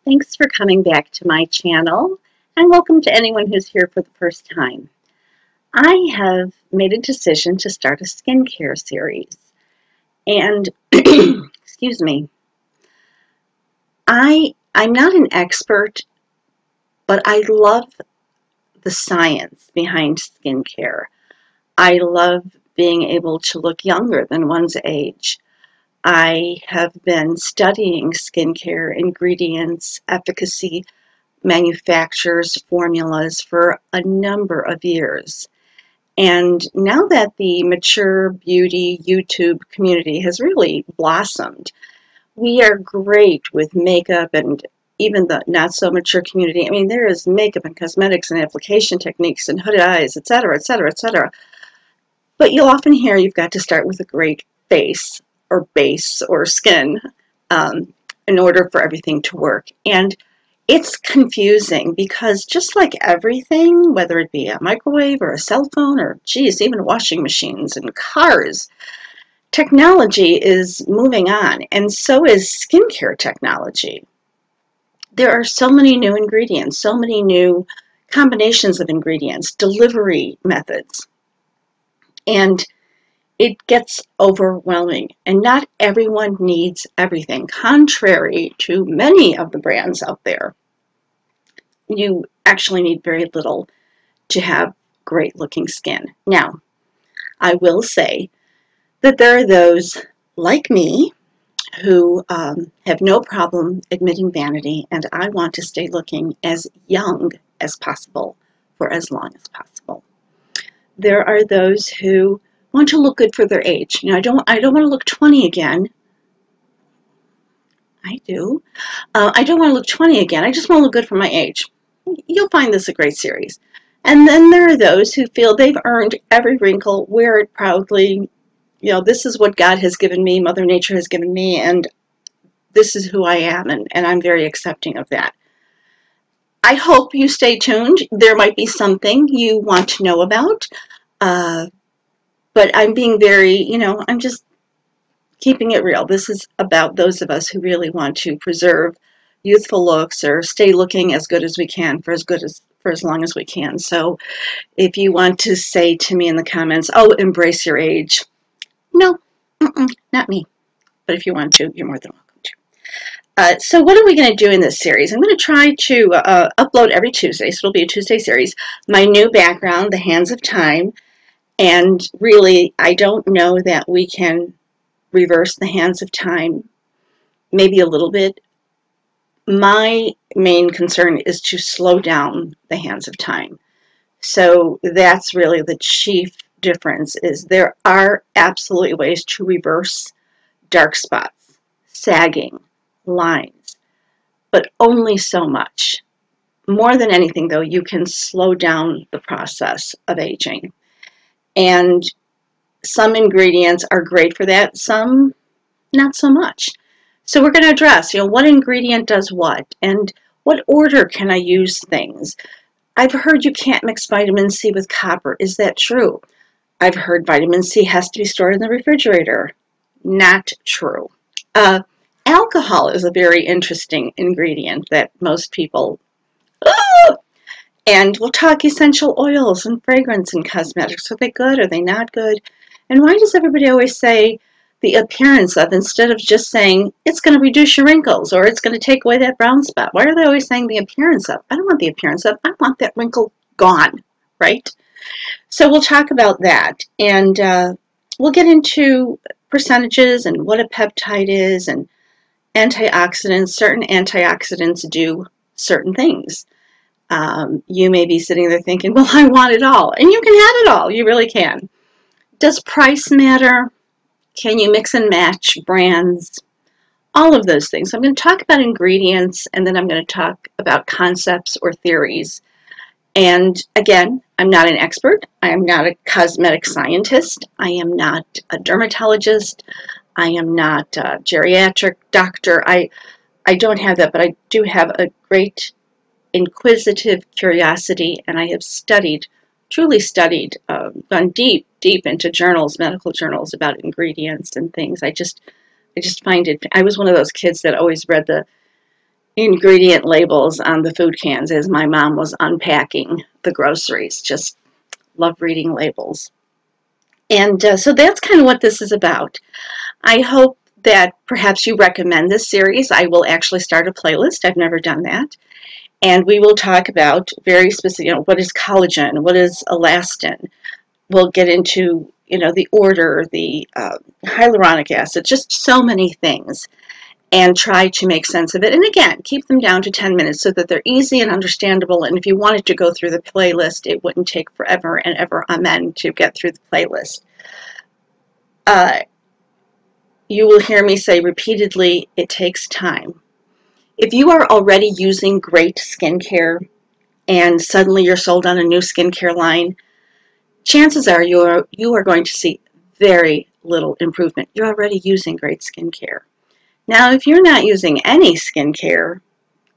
Thanks for coming back to my channel, and welcome to anyone who's here for the first time. I have made a decision to start a skincare series, and excuse me, I'm not an expert, but I love the science behind skincare. I love being able to look younger than one's age. I have been studying skincare ingredients, efficacy, manufacturers, formulas for a number of years. And now that the mature beauty YouTube community has really blossomed, we are great with makeup and even the not so mature community. I mean, there is makeup and cosmetics and application techniques and hooded eyes, etc., etc., etc. But you'll often hear you've got to start with a great face or base or skin in order for everything to work. And it's confusing because just like everything, whether it be a microwave or a cell phone or, geez, even washing machines and cars, technology is moving on, and so is skincare technology. There are so many new ingredients, so many new combinations of ingredients, delivery methods, and it gets overwhelming, and not everyone needs everything, contrary to many of the brands out there. You actually need very little to have great looking skin. Now, I will say that there are those like me who have no problem admitting vanity, and I want to stay looking as young as possible for as long as possible. There are those who want to look good for their age. You know, I don't want to look 20 again. I do. I don't want to look 20 again. I just want to look good for my age. You'll find this a great series. And then there are those who feel they've earned every wrinkle, wear it proudly. You know, this is what God has given me, Mother Nature has given me, and this is who I am, and I'm very accepting of that. I hope you stay tuned. There might be something you want to know about, but I'm being very, I'm just keeping it real. This is about those of us who really want to preserve youthful looks or stay looking as good as we can for as long as we can. So if you want to say to me in the comments, oh, embrace your age. No, not me. But if you want to, you're more than welcome to. So what are we going to do in this series? I'm going to try to upload every Tuesday, so it'll be a Tuesday series. My new background, The Hands of Time, and really, I don't know that we can reverse the hands of time, maybe a little bit. My main concern is to slow down the hands of time. So that's really the chief difference, is there are absolutely ways to reverse dark spots, sagging, lines, but only so much. More than anything, though, you can slow down the process of aging. And some ingredients are great for that, some not so much. So we're going to address, what ingredient does what, and what order can I use things. I've heard you can't mix vitamin C with copper. Is that true? I've heard vitamin C has to be stored in the refrigerator. Not true. Alcohol is a very interesting ingredient that most people, and we'll talk essential oils and fragrance and cosmetics. Are they good? Are they not good? And why does everybody always say the appearance of, instead of just saying it's going to reduce your wrinkles or it's going to take away that brown spot? Why are they always saying the appearance of? I don't want the appearance of. I want that wrinkle gone, right? So we'll talk about that, and we'll get into percentages and what a peptide is and antioxidants. Certain antioxidants do certain things. You may be sitting there thinking, well, I want it all. And you can have it all. You really can. Does price matter? Can you mix and match brands? All of those things. So I'm going to talk about ingredients, and then I'm going to talk about concepts or theories. And again, I'm not an expert. I am not a cosmetic scientist. I am not a dermatologist. I am not a geriatric doctor. I don't have that, but I do have a great inquisitive curiosity, and I have studied, truly studied, gone deep into journals, medical journals about ingredients and things. I just find it. I was one of those kids that always read the ingredient labels on the food cans as my mom was unpacking the groceries. Just love reading labels. And so that's kind of what this is about. I hope that perhaps you recommend this series. I will actually start a playlist. I've never done that. And we will talk about very specific, what is collagen, what is elastin. We'll get into, the order, the hyaluronic acid, just so many things, and try to make sense of it. And again, keep them down to 10 minutes so that they're easy and understandable. And if you wanted to go through the playlist, it wouldn't take forever and ever, amen, to get through the playlist. You will hear me say repeatedly, it takes time. If you are already using great skincare and suddenly you're sold on a new skincare line, chances are you are going to see very little improvement. You're already using great skincare. Now, if you're not using any skincare,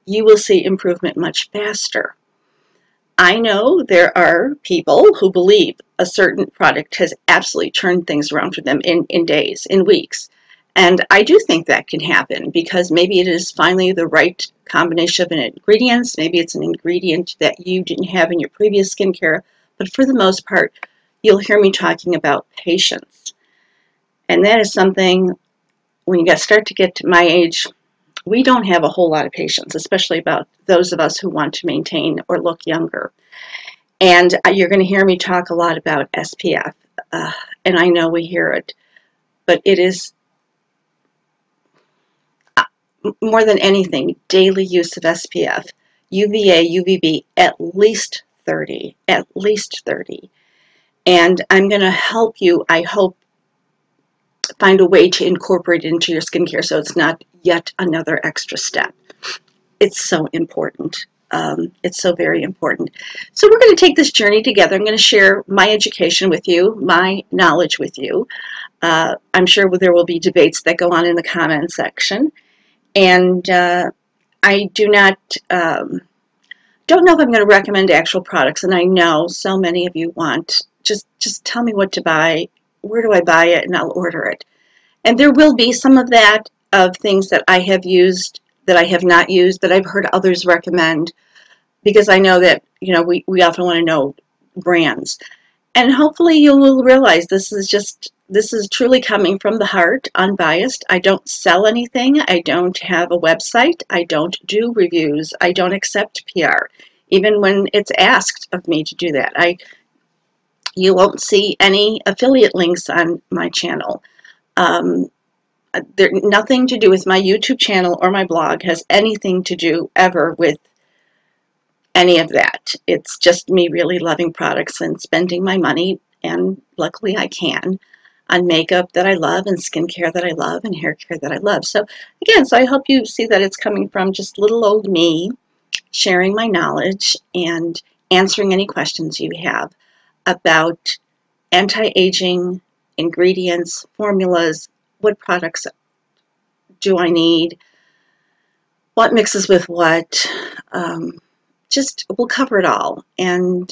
you will see improvement much faster. I know there are people who believe a certain product has absolutely turned things around for them in days, in weeks. And I do think that can happen because maybe it is finally the right combination of ingredients. Maybe it's an ingredient that you didn't have in your previous skincare. But for the most part, you'll hear me talking about patience. And that is something, when you start to get to my age, we don't have a whole lot of patience, especially about those of us who want to maintain or look younger. And you're going to hear me talk a lot about SPF. And I know we hear it, but it is more than anything, daily use of SPF, UVA, UVB, at least 30, at least 30. And I'm going to help you, I hope, find a way to incorporate it into your skincare so it's not yet another extra step. It's so important. It's so very important. So we're going to take this journey together. I'm going to share my education with you, my knowledge with you. I'm sure there will be debates that go on in the comment section. And I don't know if I'm going to recommend actual products, and I know so many of you want, just tell me what to buy, where do I buy it, and I'll order it. And there will be some of that, of things that I have used, that I have not used, that I've heard others recommend, because I know that, we often want to know brands. And hopefully you will realize this is truly coming from the heart, unbiased. I don't sell anything. I don't have a website. I don't do reviews. I don't accept PR, even when it's asked of me to do that. You won't see any affiliate links on my channel. Nothing to do with my YouTube channel or my blog has anything to do ever with any of that. It's just me really loving products and spending my money, and luckily I can, on makeup that I love and skincare that I love and hair care that I love. So again, I hope you see that it's coming from just little old me sharing my knowledge and answering any questions you have about anti-aging, ingredients, formulas, what products do I need, what mixes with what. We'll cover it all. And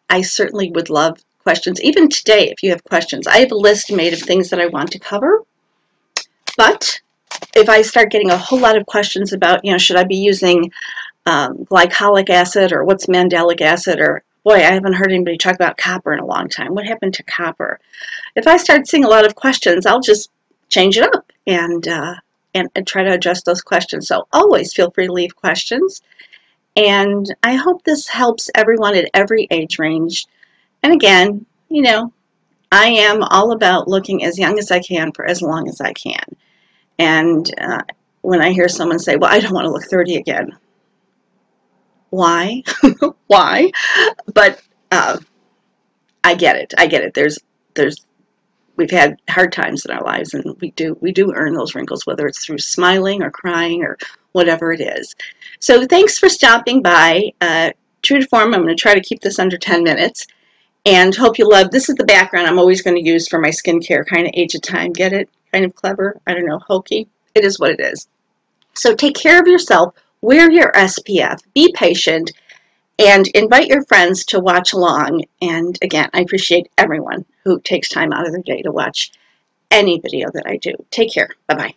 I certainly would love questions. Even today, if you have questions, I have a list made of things that I want to cover. But if I start getting a whole lot of questions about, should I be using glycolic acid, or what's mandelic acid, or boy, I haven't heard anybody talk about copper in a long time. What happened to copper? If I start seeing a lot of questions, I'll just change it up and try to address those questions. So always feel free to leave questions. And I hope this helps everyone at every age range. And again, I am all about looking as young as I can for as long as I can. And when I hear someone say, well, I don't want to look 30 again. Why? Why? But I get it. I get it. We've had hard times in our lives, and we do earn those wrinkles, whether it's through smiling or crying or whatever it is. So thanks for stopping by. True to form, I'm going to try to keep this under 10 minutes, and hope you love. This is the background I'm always going to use for my skincare, kind of age of time. Get it? Kind of clever? I don't know, hokey. It is what it is. So take care of yourself. Wear your SPF. Be patient. And invite your friends to watch along. And again, I appreciate everyone who takes time out of their day to watch any video that I do. Take care. Bye-bye.